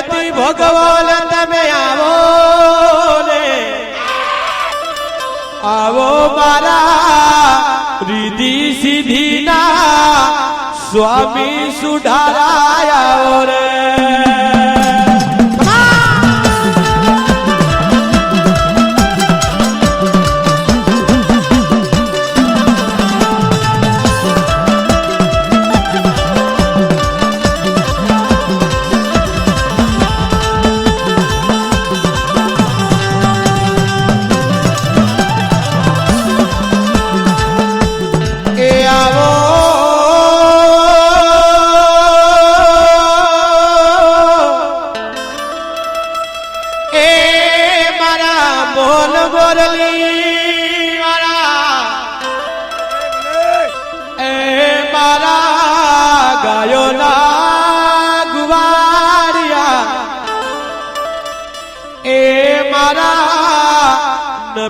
પતિ ભગવાન તમે આવો ને આવો મારા રીધિ સિદ્ધિ ના સ્વામી સુધારાય આવો રે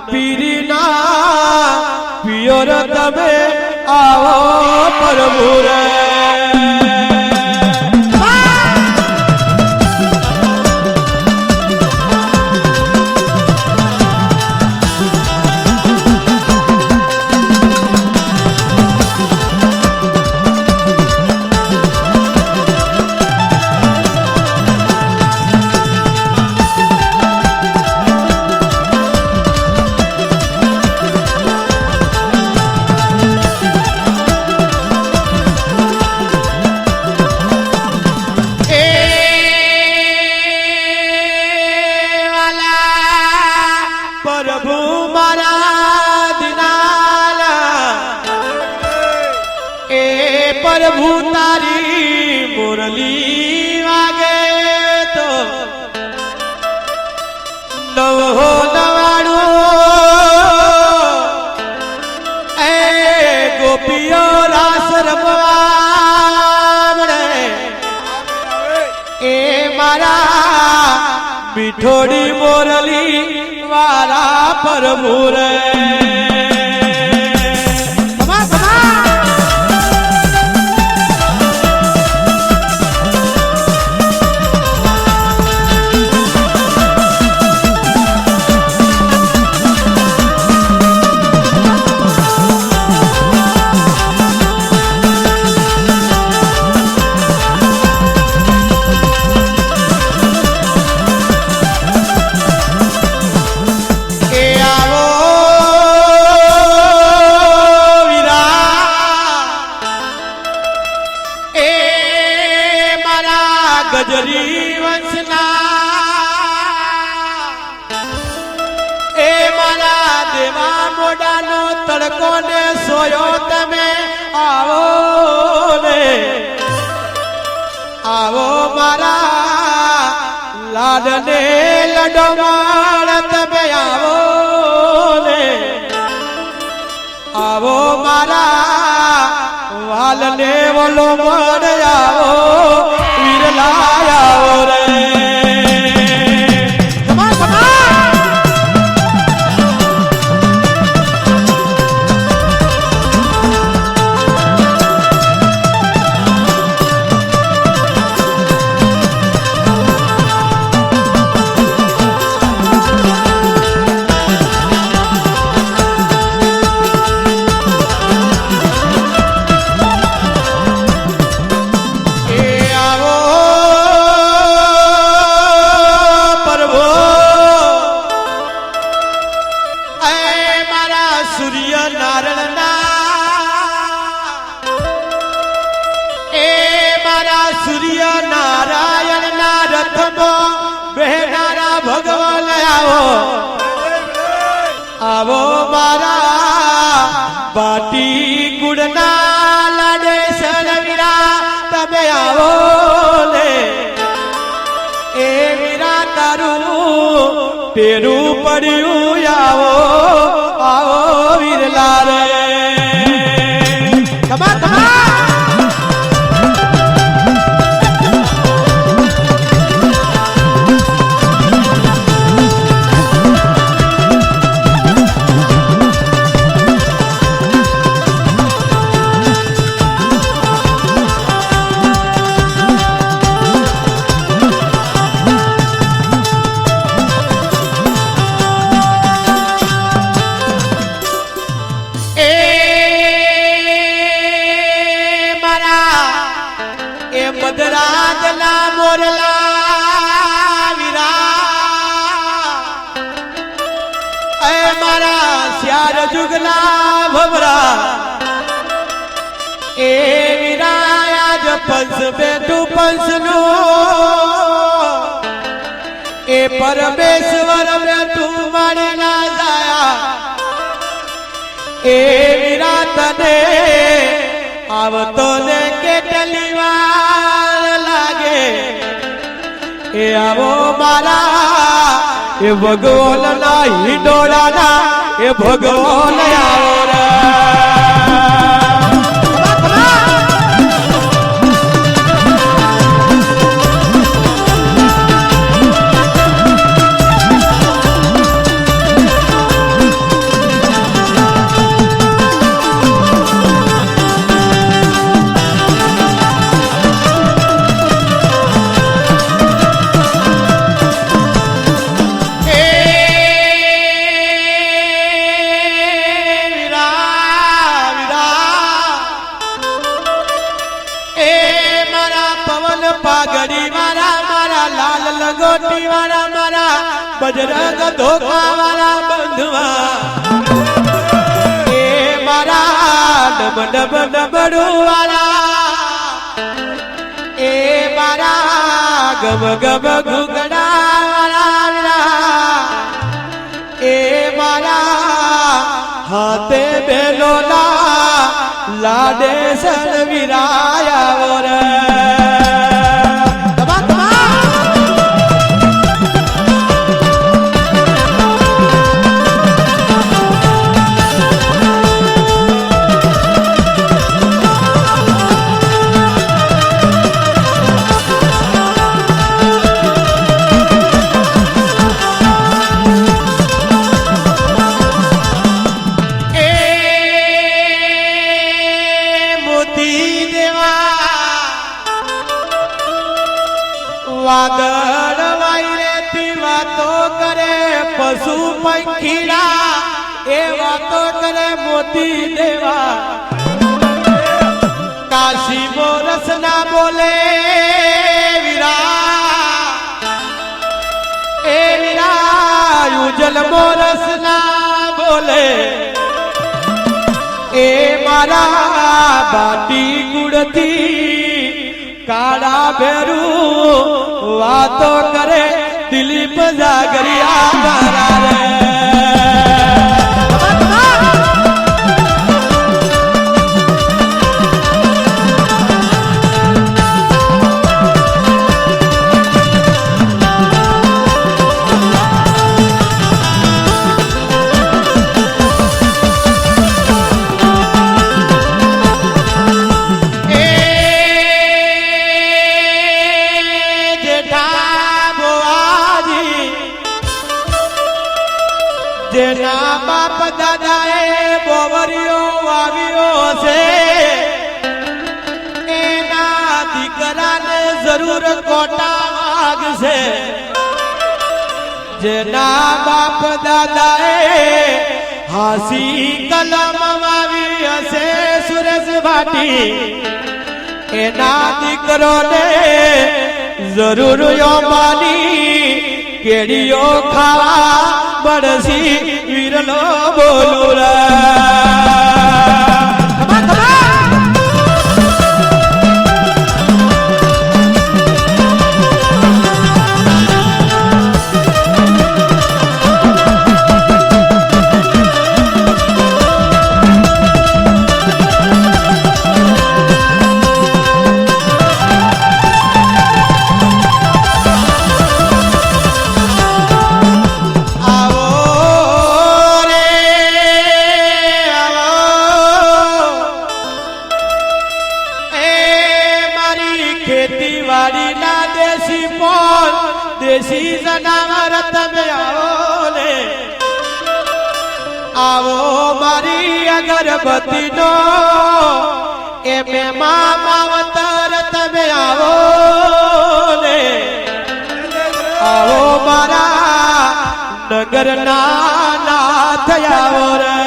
પીરીના પિયોર તમે આવો પ્રભુ રે प्रभु तारी मुरली वागे तो नवो नवाणु ए गोपियो रास रमवा ए मारा मिठोड़ी मुरली वाला प्रभु रे गजरी वंशना ए मारा देवा मोडानो तड़को ने सोयो तमे आवो ने आवो मारा लाडने लडोमाड़ तमे आवो ने आवो मारा वालने वोलो मोड़ आवो वीरलाया रे सूर्य नारायण ना रथ में बहनारा भगवान आवो आवो मारा बाटी गुड़ना लाडे सनवीरा तबे आवो ले ए वीरा तारू तेरू पड़ियू आवो आवो वीरला रे कमा कमा મદરાજના મોરલા વીરા એ મારા શ્યાર જુગના ભમરા એ વીરા આજ પંચ બેઠું પંચનું એ પરમેશ્વર બેઠું મારી ના જાયા એ વીરા તને આવતો ને કેટલી વાર લાગે એ આવો મારા એ ભગવાન ના હિંડોળાના એ ભગવાન આવો રે પાઘડી વાળા મારા લાલ લંગોટી વાળા મારા બજરંગ ધોકા વાળા બંધવા એ મારા ડબ ડબ ડબડું વાળા એ મારા ગમ ગમ ઘુગડા વાળા એ મારા હાથે બેલોલા લાડે સર વિરાયા રે વાદળ વાયરેથી વાતો કરે પશુ પંખીડા એ વાતો કરે મોતી દેવા કાશી મોરસ ના બોલે વીરા એ વીરા યુજલ મોરસ ના બોલે એ મારા બાટી ગુડથી કાળા ભેરું વાતો કરે દિલીપ જાગરિયા મારા રે જેના બાપ દાદાએ બોવરિયો વાવ્યો છે એના દીકરાને જરૂર કોટા વાગશે જેના બાપ દાદાએ હાસી કલમ વાવી હશે સુરેશ ભાટી એના દીકરોને જરૂર યોમાની કેડીઓ ખાવા બડસી વીરલો બોલું ખેતીવાડી ના દેશી પોલ દેશી જનાવર તમે આવો ને આવો મારી અગરબત્તી નો એ મેમાં માવતર તમે આવો ને આવો મારા નગર ના નાથ આવો રે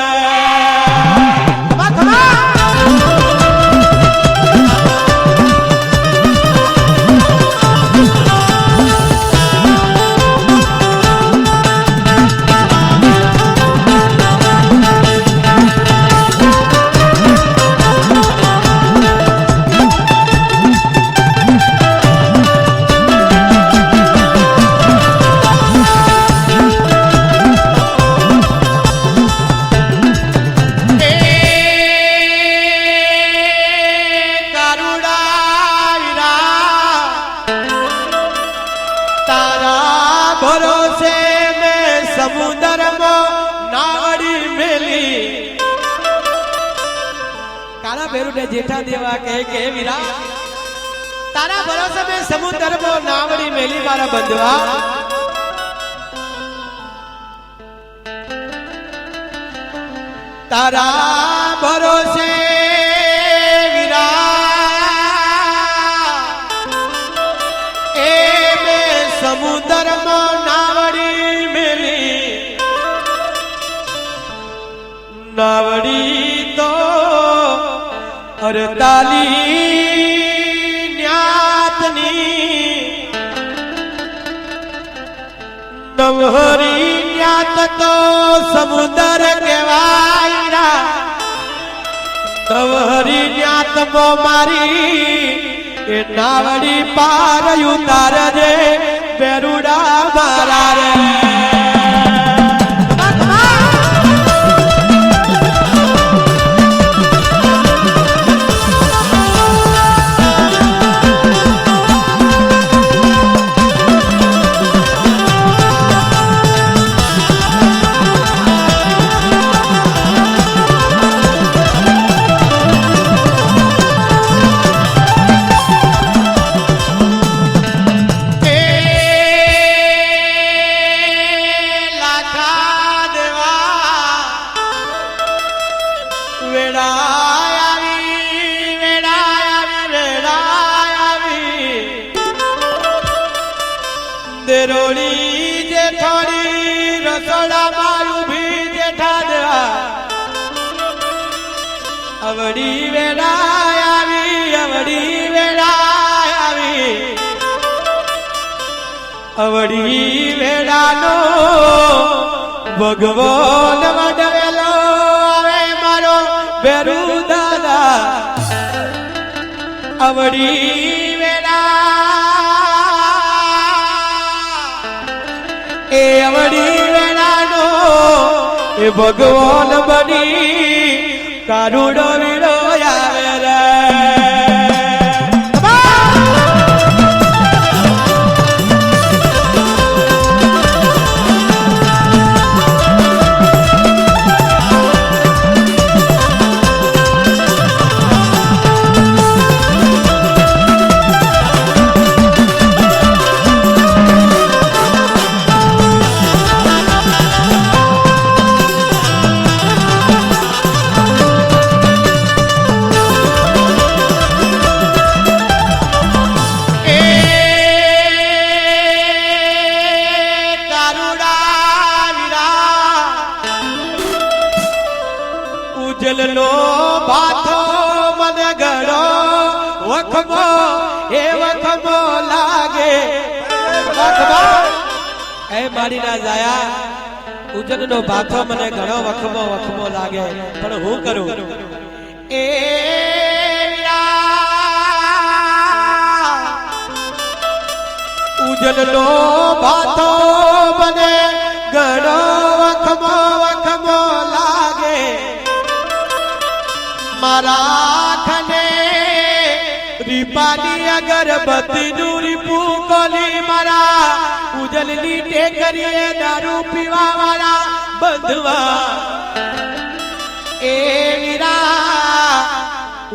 समुद्र मो नावड़ी मेली काला बेरू ने जेठा देवा के वीरा तारा भरोसे में समुद्र मो नावड़ी मेली मारा बंधवा तारा भरोसे वीरा ए में समुद्र मो नावड़ी मेली नावड़ी तो 48 न्यातनी नवहरी न्यात तो समुद्र केवायरा नवहरी न्यात मो मारी ए नावड़ी पार उतार दे बेरुड़ा मारा रे देरोड़ी जेठाड़ी रसोड़ा मारू भी जेठा देवा अवड़ी वेड़ा आवी अवड़ी वेड़ा आवी अवड़ी वेड़ा नो भगवान वडवेलो आवे मारो बेरू दादा अवड़ी वेड़ा ए अवड़ी वेड़ानो ए भगवान बनी कारुड़ो वीरो आवे रे ઉજલનો બાથો મને ગળો વખમો એ વખમો લાગે એ મારી ના જાયા ઉજલનો બાથો મને ગળો વખમો વખમો લાગે પણ હું કરું એ ઉજલનો બાથો મને ગળો વખમો વખમો લાગે मारा खने रिपाली अगरबत्ती दूरी फूकोली मारा उजलनी टेकरिए दारू पीवा वाला बंधवा ए वीरा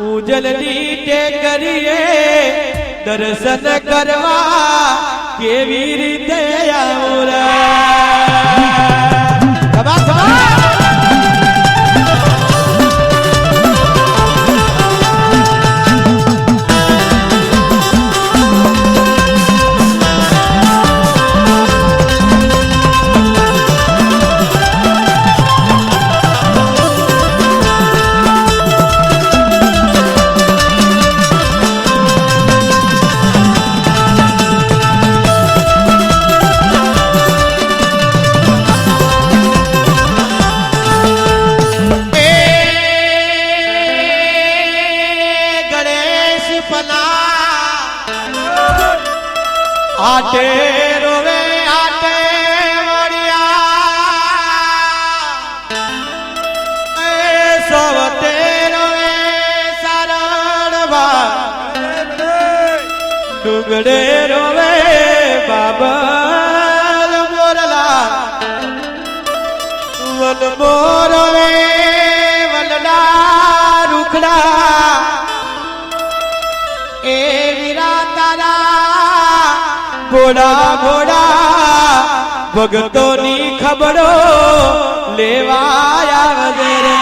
उजलनी टेकरिए दर्शन करवा केवी रीते आवरा आटे रोवे आटे वड़िया सोवते रोवे सारणवा डुगड़े रोवे बाबर मोरला વતન મોરવે વલડા રૂખડા એ વીરા તારા ઘોડા ઘોડા ભગતોની ખબરો લેવા આવજે રે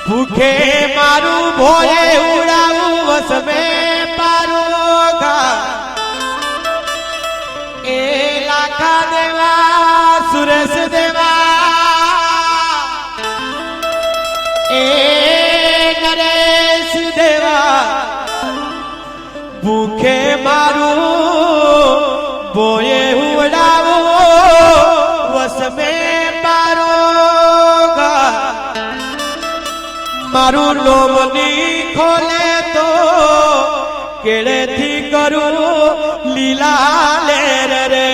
ભૂખે મારું ભોળે ઉડાવું વસમે પારોગા એ લાખા દેવા સુરેશ દેવા એ નરેશ દેવા ભૂખે મારું ભોળે ઉડાવું વસમે પારોગા મારું લોમની ખોલે તો કેળેથી કરું લીલા લેર રે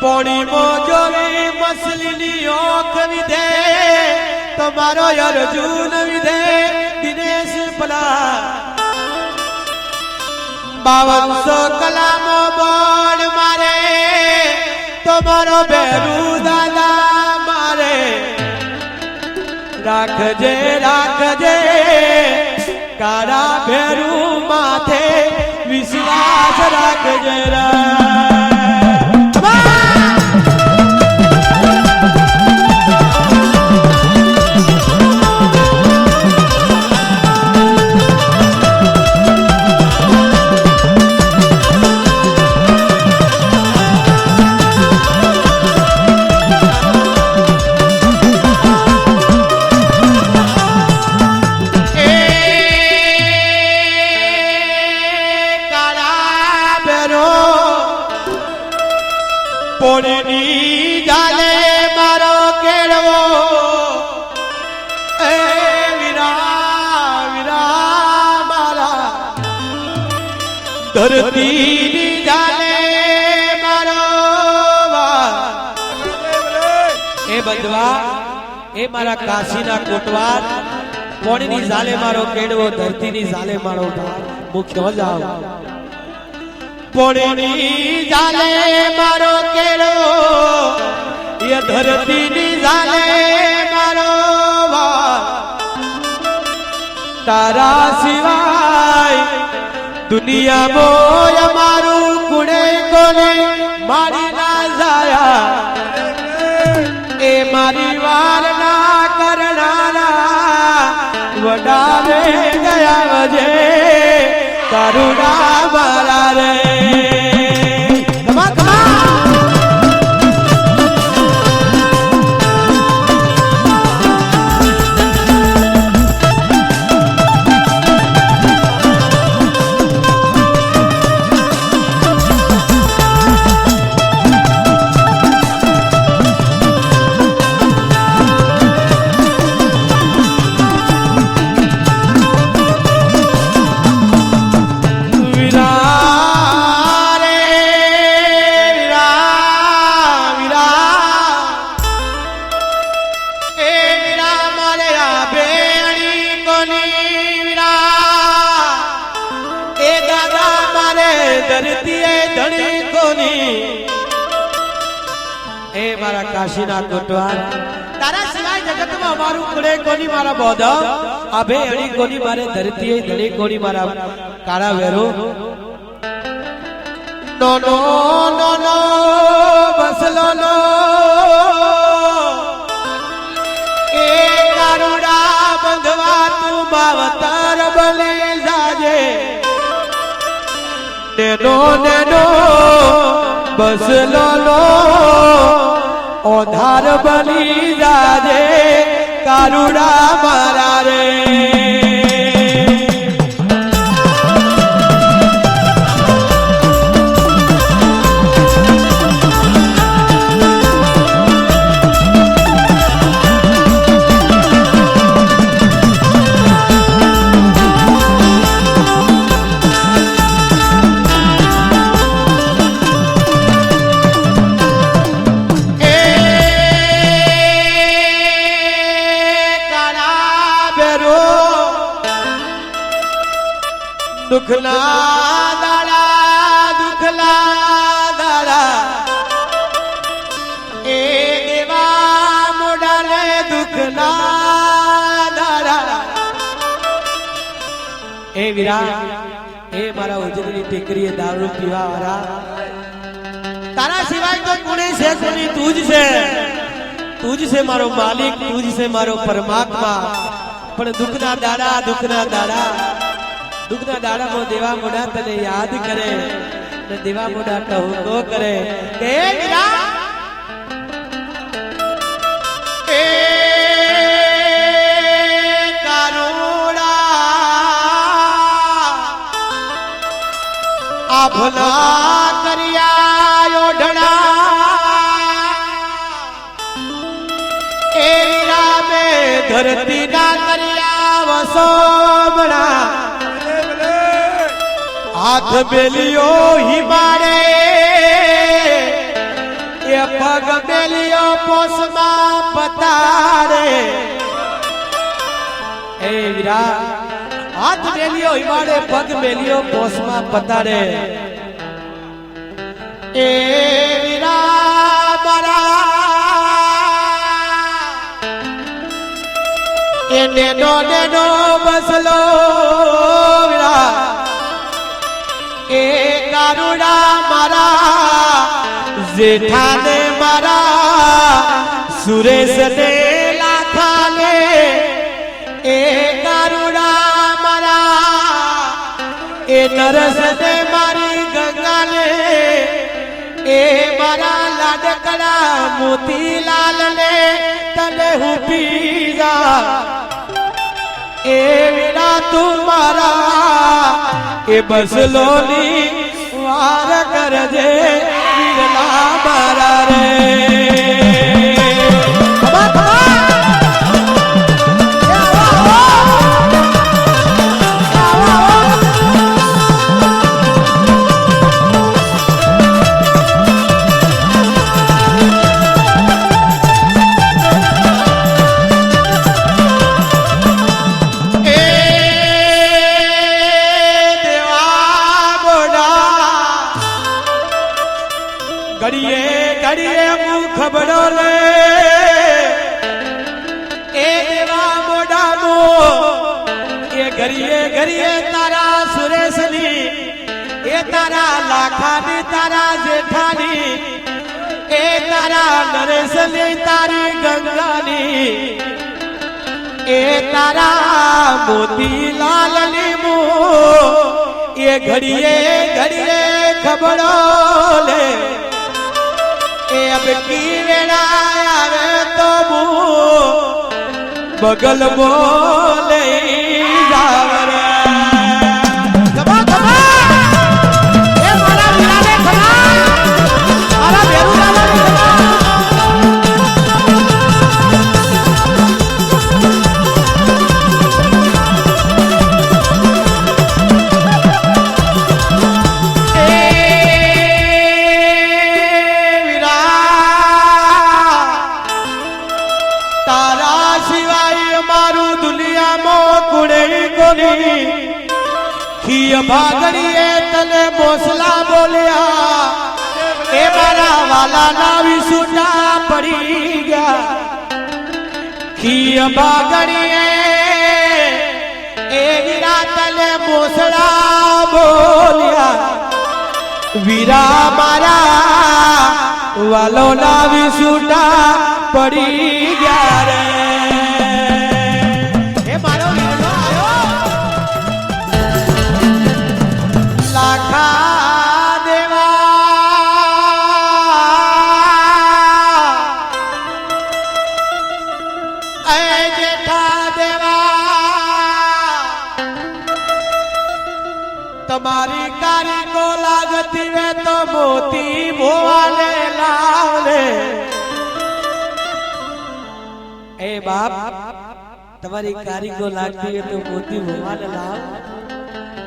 પોણી મોજોવી મસલીની ઓખ વિધે તમારો અર્જુન વિધે દિનેશ પલા 5200 કલામો બોલ મારે તમારો બેરુ દાદા મારે રાખજે રાખજે કારા ભેરુ માથે વિશ્વાસ રાખજે રા પોણીની જાલે મારો કેળવો એ વીરા વીરા મારા ધરતીની જાલે મારો એ બંધવા એ મારા કાશીના કોટવાર પોણીની જાલે મારો કેળવો ધરતીની જાલે મારો મુખ્ય જાવ પોણીની જાલે મારો કેળો એ ધરતીની જાલે મારો તારા સિવાય દુનિયામાં અમારું કુણે કોને મારી ના જાયા એ મારી વાર ના કરનારા વડાવે ગયા વજે કરુણા મારા રે વીરા ધરતીએ ધણી કોની એ મારા કાશીના કોટવાર તારા સિવાય જગતમાં મારું કુળે કોની મારા બોધવ અભે અણી કોની મારે ધરતીએ ધણી કોની મારા કાળા વેરો નો નો નો નો બસલો નો એ કારુડા બંધવા તું માવતર બલી જાજે નેનો નેનો બસલો નો ઓધાર બલી જાજે કારુડા મારા રે દુખલા દાડા એ દેવા મોડાને દુખલા દાડા એ વીરા એ મારા ઉજળની ટેકરીએ દારૂ પીવા વાળા તારા સિવાય તો કોણે છે કોની તું જ છે મારો માલિક તું જ છે મારો પરમાત્મા પણ દુખના દાડા દુખના દાડામાં દેવા મોઢા તને યાદ કરે ને દેવા મોઢા ટહુકો કરે કે વીરા એ કારુડા આભલા કર્યા ઓઢણા એ વીરા મે ધરતી ના કર્યા વસોમણા હાથ બેલિયો હિમાડે એ પગ બેલિયો પોસમાં પતાડે એ વીરા હાથ બેલિયો હિમાડે પગ બેલિયો પોસમાં પતાડે એ વીરા મારા એ નેનો નેનો બસલો વીરા એ કારુડા મારા જેઠાને મારા સુરેશને લાખાને એ કારુડા મારા એ નરસને મારી ગંગાને એ મારા લાડકડા મોતીલાલને તને હું પીજા એ વીરા તું મારા એ બસલોની વાર કરજે વીરલા મારા રે ઘડીએ મુખ ખબડો લે એ દેવા મોઢામો એ ઘડીએ તારા સુરેશની એ તારા લાખાની તારા જેઠાની એ તારા નરેશની તારી ગંગાની એ તારા મોતીલાલની મો એ ઘડીએ ખબડો લે એ अब की वेड़ा आवे तो बगल बोले जावर खबा ए मारा बिलाले खबा मारा बेरू लाला ખીય ભાગડીએ તને મોસલા બોલ્યા એ મારા વાલાના વિસુટા પડી ગયા ખીય ભાગડીએ એ વીરા તને મોસલા બોલ્યા વીરા મારા વાલોના વિસુટા પડી ગયા રે એ મારો વીરનો આયો લાખા દેવા એ જેઠા દેવા તમારી કારી કો લાગતી વે તો મોતી ભોવાલે લાવલે એ બાપ તમારી કારી કો લાગતી વે તો મોતી ભોવાલે લાવ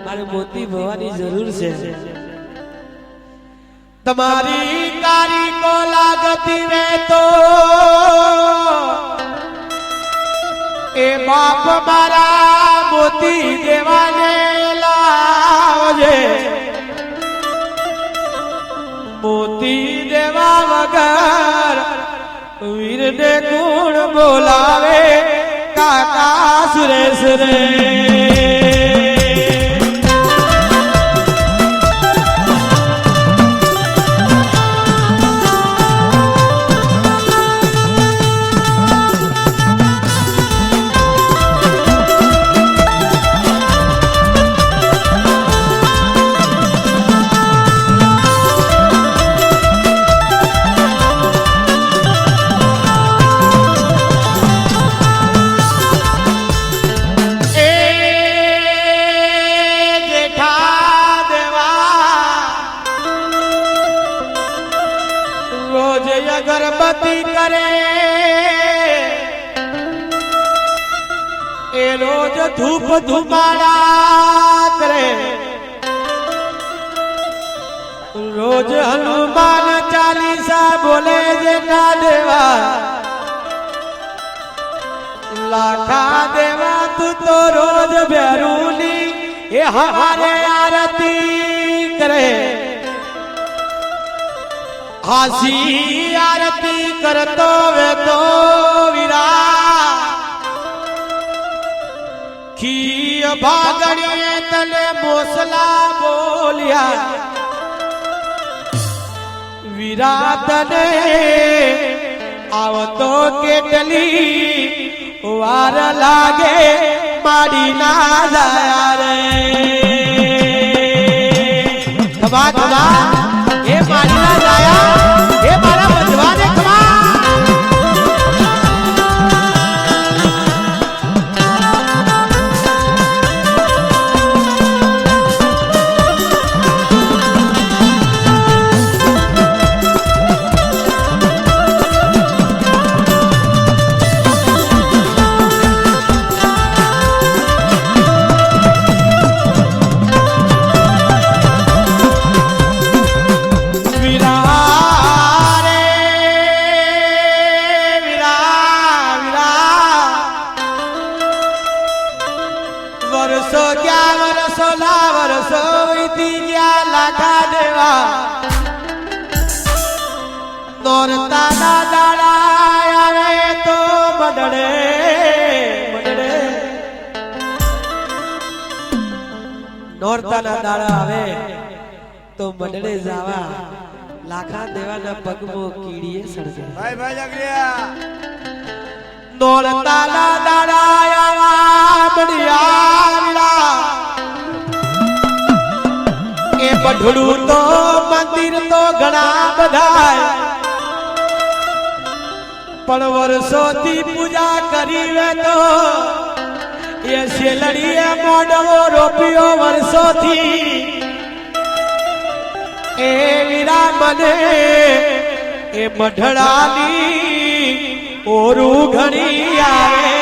મારે મોતી ભોવાની જરૂર છે તમારી કારી કો લાગતી વે તો એ બાપ મારા મોતી દેવાને લાવજે મોતી દેવા વગર વીરને ગુણ બોલાવે કાકા સુરેશ રે अगरबत्ती करे ए रोज धूप धुमाड़ा करे रोज हनुमान चालीसा बोले जे ना देवा लाखा देवा तू तो रोज बेरूली ए हमारे आरती करे हासी आरती करतो वे तो वीरा खीय भागड़िए तले मोसला बोलिया वीरा तने आवतो केटली वार लागे माड़ी ना जाया रे खबा खबा ए माड़ी ना जाया ए मारा बजवाने खबा वर्षो क्या वर्षो ला वर्षो इति क्या लाखा देवा नोरता ना दाड़ा आवे तो मडड़े मडड़े नोरता ना दाड़ा आवे तो मडड़े जावा लाखा देवा ना पगमो कीड़िए सड़जे भाई भाई जगरिया नोरता ना दाड़ा आवा बढ़िया बढ़ू तो मंदिर तो घना बधाय पण वर्षों थी पूजा करी वे तो ये शेलड़िए मोडवो रोपियो वर्षों थी ए वीरा मने ए मढड़ाली ओरू घड़ी आवे